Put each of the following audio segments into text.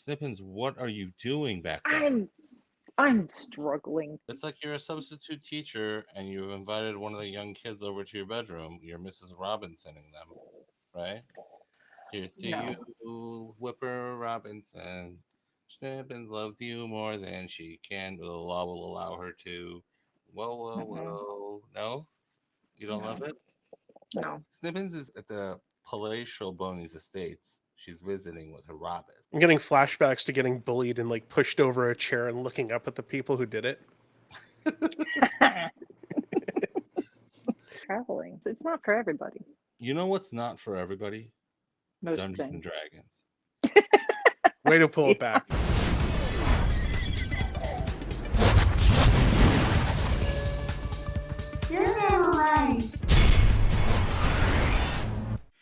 Snippins, what are you doing back there? I'm struggling. It's like you're a substitute teacher and you've invited one of the young kids over to your bedroom. You're Mrs. Robinsoning them, right? Here's to No. you, Whipper Robinson. Snippins loves you more than she can. The law will allow her to. Whoa, whoa, Mm-mm. whoa. No? You don't love No. it? No. Snippins is at the palatial Boney's estates. She's visiting with her rabbit. I'm getting flashbacks to getting bullied and like pushed over a chair and looking up at the people who did it. Traveling. It's not for everybody. You know what's not for everybody? Most Dungeons and things. Dragons. Way to pull it back.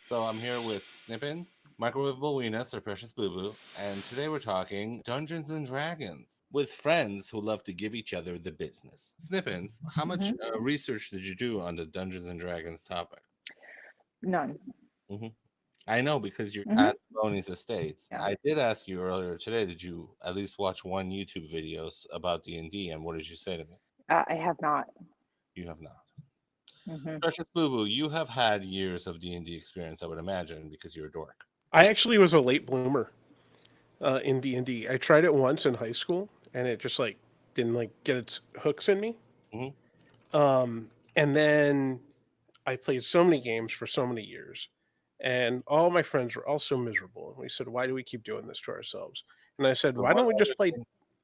So I'm here with Snippins, Microwave Bowinus, or Precious Boo Boo, and today we're talking Dungeons and Dragons with friends who love to give each other the business. Snippins, how much research did you do on the Dungeons and Dragons topic? None. I know because you're at Boney's Estates. Yeah. I did ask you earlier today, did you at least watch one YouTube video about D&D, and what did you say to me? I have not. You have not. Mm-hmm. Precious Boo Boo, you have had years of D&D experience, I would imagine, because you're a dork. I actually was a late bloomer in D&D. I tried it once in high school, and it just like didn't like get its hooks in me. And then I played so many games for so many years, and all my friends were all so miserable. And we said, "Why do we keep doing this to ourselves?" And I said, So "Why don't we just play?"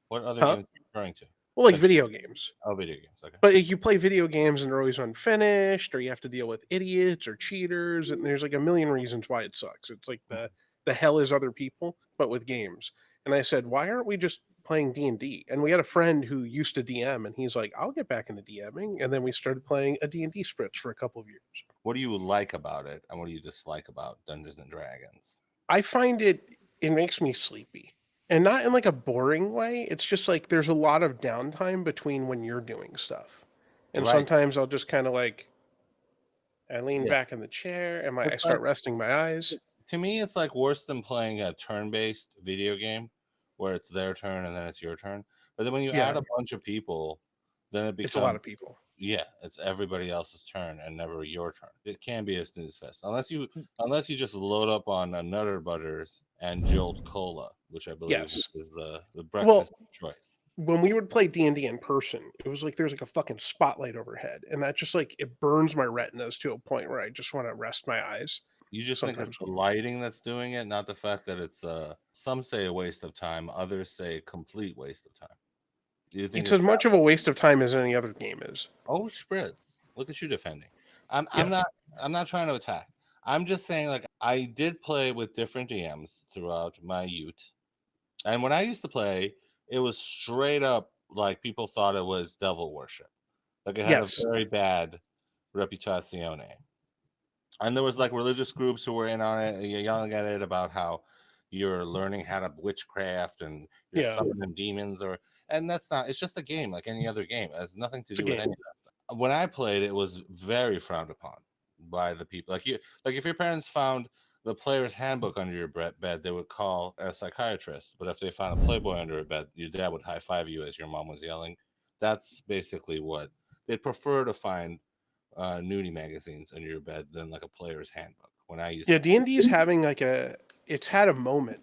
What other Huh? games are you referring to? Well, like video games. Oh, video games. Okay. But you play video games and they're always unfinished, or you have to deal with idiots or cheaters, and there's like a million reasons why it sucks. It's like the hell is other people, but with games. And I said, why aren't we just playing D&D? And we had a friend who used to DM, and he's like, I'll get back into DMing. And then we started playing a D&D spritz for a couple of years. What do you like about it, and what do you dislike about Dungeons and Dragons? I find it makes me sleepy. And not in like a boring way. It's just like there's a lot of downtime between when you're doing stuff. And Right. sometimes I'll just kind of like I lean Yeah. back in the chair and I It's start like- resting my eyes. To me, it's like worse than playing a turn-based video game where it's their turn and then it's your turn. But then when you Yeah. add a bunch of people, then it becomes It's a lot of people. Yeah, it's everybody else's turn and never your turn. It can be a snooze fest unless you just load up on Nutter Butters and Jolt Cola, which I believe Yes. is the breakfast of choice. When we would play D&D in person, it was like there's like a fucking spotlight overhead, and that just like it burns my retinas to a point where I just want to rest my eyes. You just think it's Sometimes. the lighting that's doing it, not the fact that it's some say a waste of time, others say complete waste of time. Do you think It's as much of a waste of time as any other game is. Oh, Spritz. Look at you defending. I'm not trying to attack. I'm just saying, like, I did play with different DMs throughout my youth. And when I used to play, it was straight up like people thought it was devil worship. Like it had Yes. a very bad reputazione. And there was like religious groups who were in on it, yelling at it about how you're learning how to witchcraft and you're Yeah. summoning demons, and that's not. It's just a game like any other game. It has nothing to It's a do with game. any of that stuff. When I played, it was very frowned upon by the people. Like if your parents found the player's handbook under your bed, they would call a psychiatrist. But if they found a Playboy under a bed, your dad would high five you as your mom was yelling. That's basically what they'd prefer to find nudie magazines under your bed than like a player's handbook. When I used Yeah, D&D is having like it's had a moment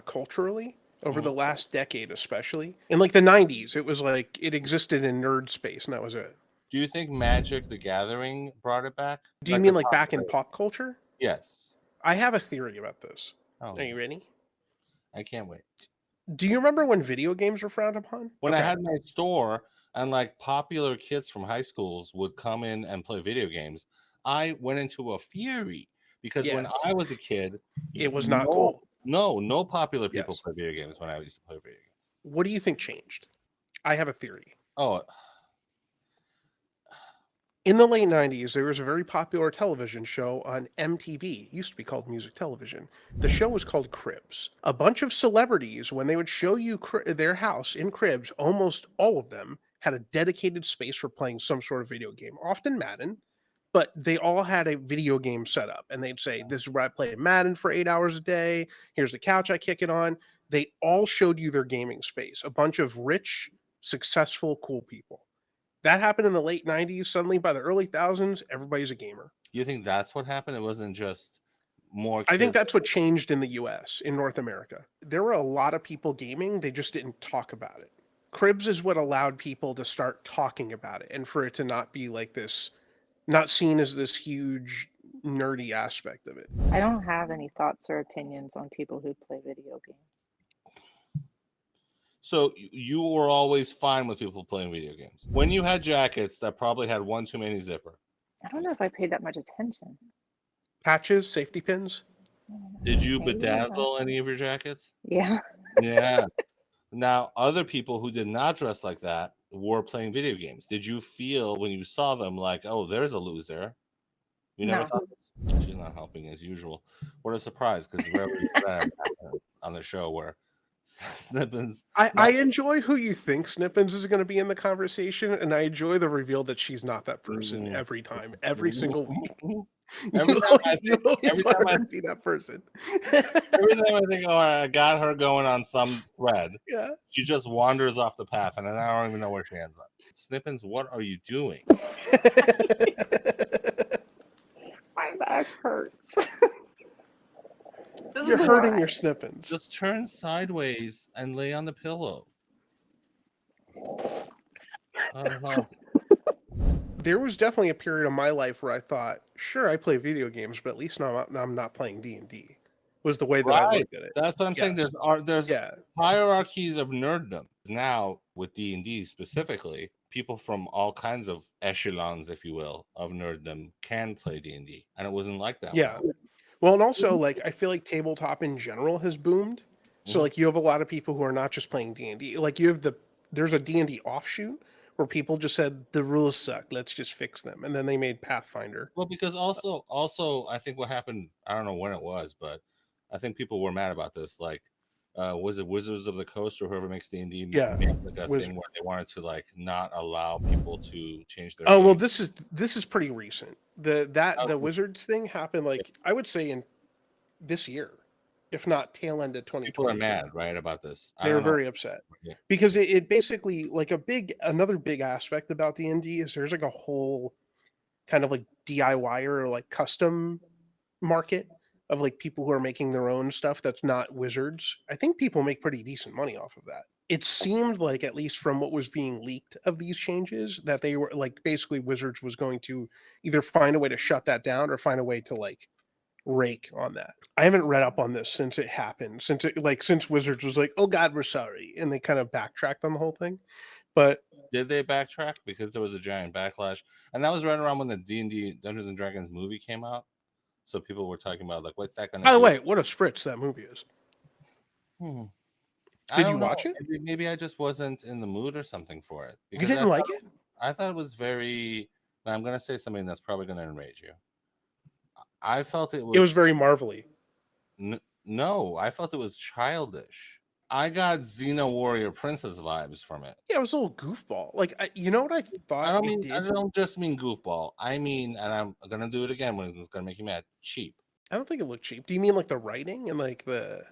culturally over the last decade, especially in like the 90s. It was like it existed in nerd space, and that was it. Do you think Magic the Gathering brought it back? Do you mean like back in pop culture? Yes. I have a theory about this. Oh, Are you ready? I can't wait. Do you remember when video games were frowned upon? When I had my store and like popular kids from high schools would come in and play video games, I went into a fury because when I was a kid, it was not cool. No popular people play video games when I used to play video games. What do you think changed? I have a theory. Oh. In the late 90s, there was a very popular television show on MTV. It used to be called Music Television. The show was called Cribs. A bunch of celebrities, when they would show you their house in Cribs, almost all of them had a dedicated space for playing some sort of video game, often Madden, but they all had a video game setup, and they'd say, "This is where I play Madden for 8 hours a day. Here's the couch I kick it on." They all showed you their gaming space. A bunch of rich, successful, cool people. That happened in the late 90s. Suddenly, by the early thousands, everybody's a gamer. You think that's what happened? It wasn't just more I think kids- that's what changed in the US, in North America. There were a lot of people gaming, they just didn't talk about it. Cribs is what allowed people to start talking about it and for it to not be like this, not seen as this huge nerdy aspect of it. I don't have any thoughts or opinions on people who play video games. So you were always fine with people playing video games. When you had jackets that probably had one too many zipper, I don't know if I paid that much attention. Patches, safety pins. did you Maybe, bedazzle any of your jackets? Yeah. Yeah. Now, other people who did not dress like that were playing video games. Did you feel when you saw them like, oh, there's a loser? You never No. thought this? She's not helping as usual. What a surprise, because rarely does that happen on the show where Snippins. I enjoy who you think Snippins is going to be in the conversation, and I enjoy the reveal that she's not that person every time, every single week. Every You time I always, you think- always every want time her I- to be that person. Every time I think, oh, I got her going on some thread, Yeah. she just wanders off the path, and then I don't even know where she ends up. Snippins, what are you doing? My back hurts. This You're is hurting why. your Snippins. Just turn sideways and lay on the pillow. There was definitely a period of my life where I thought, sure, I play video games, but at least I'm not playing D&D. Was the way that I Right. looked at it. That's what I'm saying. Yes. There's Yeah. hierarchies of nerddom. Now, with D&D specifically, people from all kinds of echelons, if you will, of nerddom can play D&D. And it wasn't like that. Yeah. Well, and also, like, I feel like tabletop in general has boomed. So, Mhm. like, you have a lot of people who are not just playing D&D. Like, you have there's a D&D offshoot where people just said, the rules suck, let's just fix them. And then they made Pathfinder. Well, because also, I think what happened, I don't know when it was, but I think people were mad about this. Like, was it Wizards of the Coast or whoever makes D&D? Yeah, made like a Wizard. thing where they wanted to like not allow people to change their. Oh, well, game. this is pretty recent. The Oh. Wizards thing happened, like, I would say in this year, if not tail end of 2020. People are mad, right, about this. I They were don't know. very upset Yeah. because it basically, like, another big aspect about D&D is there's like a whole kind of like DIY or like custom market of like people who are making their own stuff that's not Wizards. I think people make pretty decent money off of that. It seemed like, at least from what was being leaked of these changes, that they were like, basically Wizards was going to either find a way to shut that down or find a way to like rake on that. I haven't read up on this since it happened, since Wizards was like, oh God, we're sorry, and they kind of backtracked on the whole thing. But Did they backtrack because there was a giant backlash, and that was right around when the D&D Dungeons and Dragons movie came out. So people were talking about like, what's that going to? by the way, what a spritz that movie is. I Did don't you know. watch it? Maybe I just wasn't in the mood or something for it. You because didn't like it? I thought it was very. I'm going to say something that's probably going to enrage you. I felt it was. It was very marvelly. No, I felt it was childish. I got Xena Warrior Princess vibes from it. Yeah, it was a little goofball. Like, you know what I thought? I don't just mean goofball. I mean, and I'm gonna do it again when it's gonna make you mad. Cheap. I don't think it looked cheap. Do you mean like the writing and like the?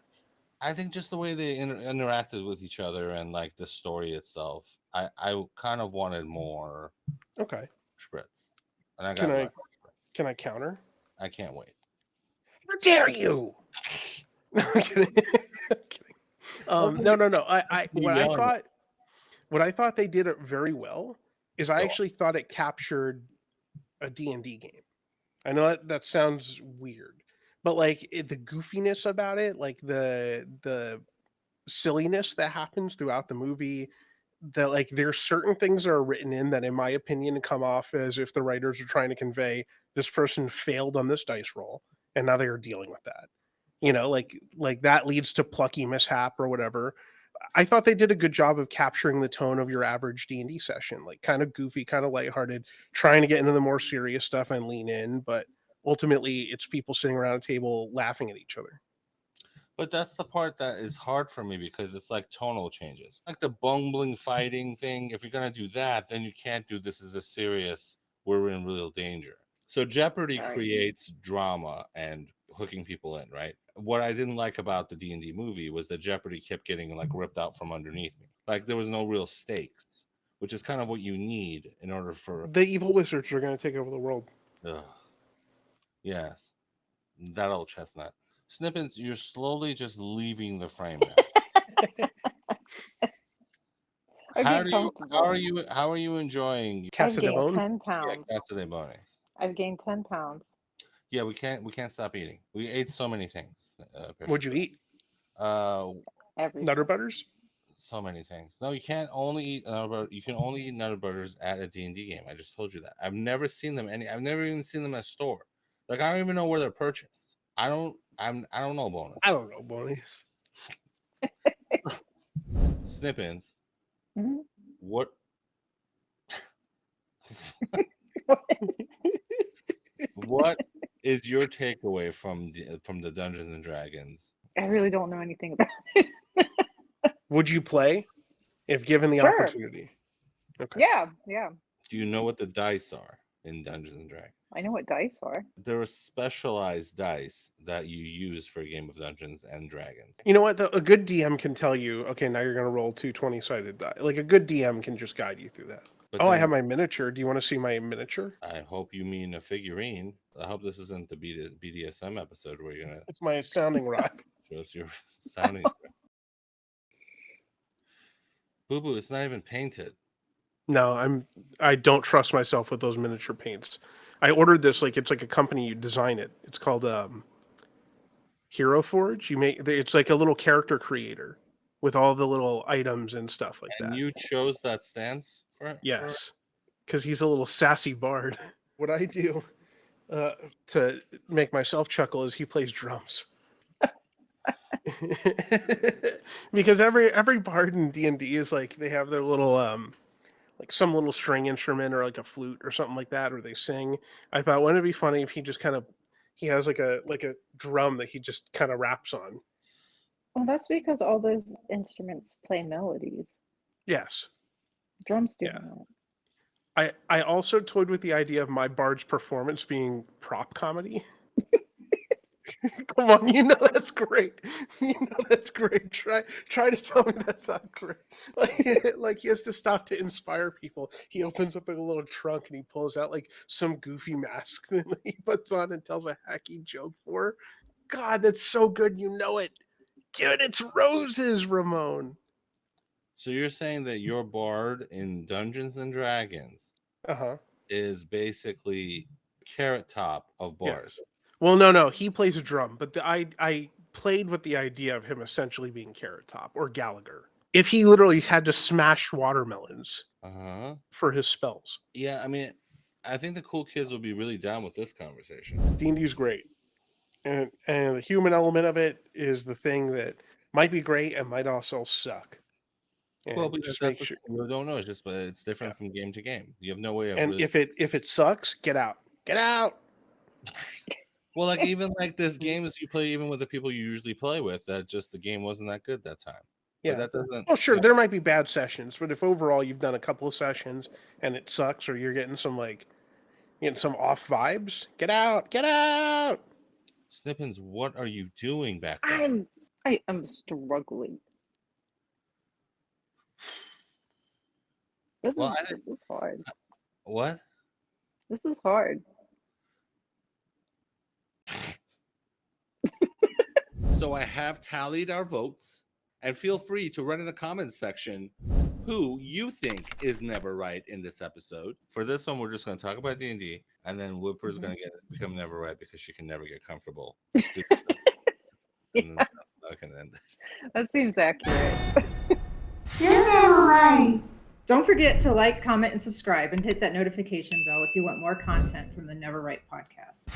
I think just the way they interacted with each other and like the story itself. I kind of wanted more Okay. spritz, and I got Can I- less spritz. Can I counter? I can't wait. How dare you? No, I'm kidding. I'm kidding. No. What I thought they did it very well is I Go on. actually thought it captured a D&D game. I know that sounds weird, but like the goofiness about it, like the silliness that happens throughout the movie, that like there's certain things that are written in that, in my opinion, come off as if the writers are trying to convey this person failed on this dice roll and now they're dealing with that. You know, like that leads to plucky mishap or whatever. I thought they did a good job of capturing the tone of your average D&D session, like kind of goofy, kind of lighthearted, trying to get into the more serious stuff and lean in, but ultimately it's people sitting around a table laughing at each other. But that's the part that is hard for me because it's like tonal changes, like the bumbling fighting thing. If you're gonna do that, then you can't do this as a serious. We're in real danger. So Jeopardy Right. creates drama and hooking people in, right? What I didn't like about the D&D movie was that Jeopardy kept getting like ripped out from underneath me. Like there was no real stakes, which is kind of what you need in order for The evil wizards are going to take over the world. Ugh. Yes. That old chestnut. Snippets, you're slowly just leaving the frame now. I How get do you comfortable. how are you enjoying I've Casa de gained Bone. 10 yeah, pounds. Casa de Bones? I've gained 10 pounds. Yeah, we can't stop eating. We ate so many things. What'd you eat? Everything. Nutter butters? So many things. No, you can't only eat Nutter Butter. You can only eat Nutter Butters at a D&D game. I just told you that. I've never seen them I've never even seen them at a store. Like I don't even know where they're purchased. I don't know, Bonus. I don't know, Bonus. Snippins. Mhm. What what is your takeaway from the Dungeons and Dragons? I really don't know anything about it. Would you play if given the Sure. opportunity? Okay. Yeah. Do you know what the dice are in Dungeons and Dragons? I know what dice are. There are specialized dice that you use for a game of Dungeons and Dragons. You know what? A good DM can tell you, okay, now you're going to roll 2 20-sided die. Like a good DM can just guide you through that. But Oh, I then- have my miniature. Do you want to see my miniature? I hope you mean a figurine. I hope this isn't the BDSM episode where you're gonna It's my sounding rod. show us your sounding. Boo boo, it's not even painted. No, I don't trust myself with those miniature paints. I ordered this like it's like a company, you design it. It's called Hero Forge. It's like a little character creator with all the little items and stuff like And that. you chose that stance for it? Yes, because he's a little sassy bard. What I do to make myself chuckle is he plays drums. Because every bard in D&D is like they have their little like some little string instrument or like a flute or something like that, or they sing. I thought, wouldn't it be funny if he has like a drum that he just kind of raps on? Well, that's because all those instruments play melodies. Yes. Drums do Yeah. not. I also toyed with the idea of my bard's performance being prop comedy. Come on, you know that's great. You know that's great. Try to tell me that's not great. Like he has to stop to inspire people. He opens up a little trunk and he pulls out like some goofy mask that he puts on and tells a hacky joke for. God, that's so good. You know it. Dude, it's roses, Ramon. So you're saying that your bard in Dungeons and Dragons Uh-huh. is basically Carrot Top of bards. Yes. Well, no, he plays a drum, but I played with the idea of him essentially being Carrot Top or Gallagher. If he literally had to smash watermelons Uh-huh. for his spells. Yeah, I mean, I think the cool kids will be really down with this conversation. D&D's great. And the human element of it is the thing that might be great and might also suck. And Well, because just that's make what sure. people don't know. It's just it's different from game to game. You have no way of And really... if it sucks, get out. Get out. Well, like even like there's games you play even with the people you usually play with that just the game wasn't that good that time. But Yeah. that doesn't. Well, sure, yeah. there might be bad sessions, but if overall you've done a couple of sessions and it sucks or you're getting some some off vibes, get out. Get out. Snippins, what are you doing back there? I am struggling. This is hard. What? This is hard. So I have tallied our votes, and feel free to write in the comments section who you think is never right in this episode. For this one, we're just going to talk about D&D, and then Whipper's going to become never right because she can never get comfortable. And then I can end it. That seems accurate. You're never right. Don't forget to like, comment, and subscribe, and hit that notification bell if you want more content from the Never Right podcast.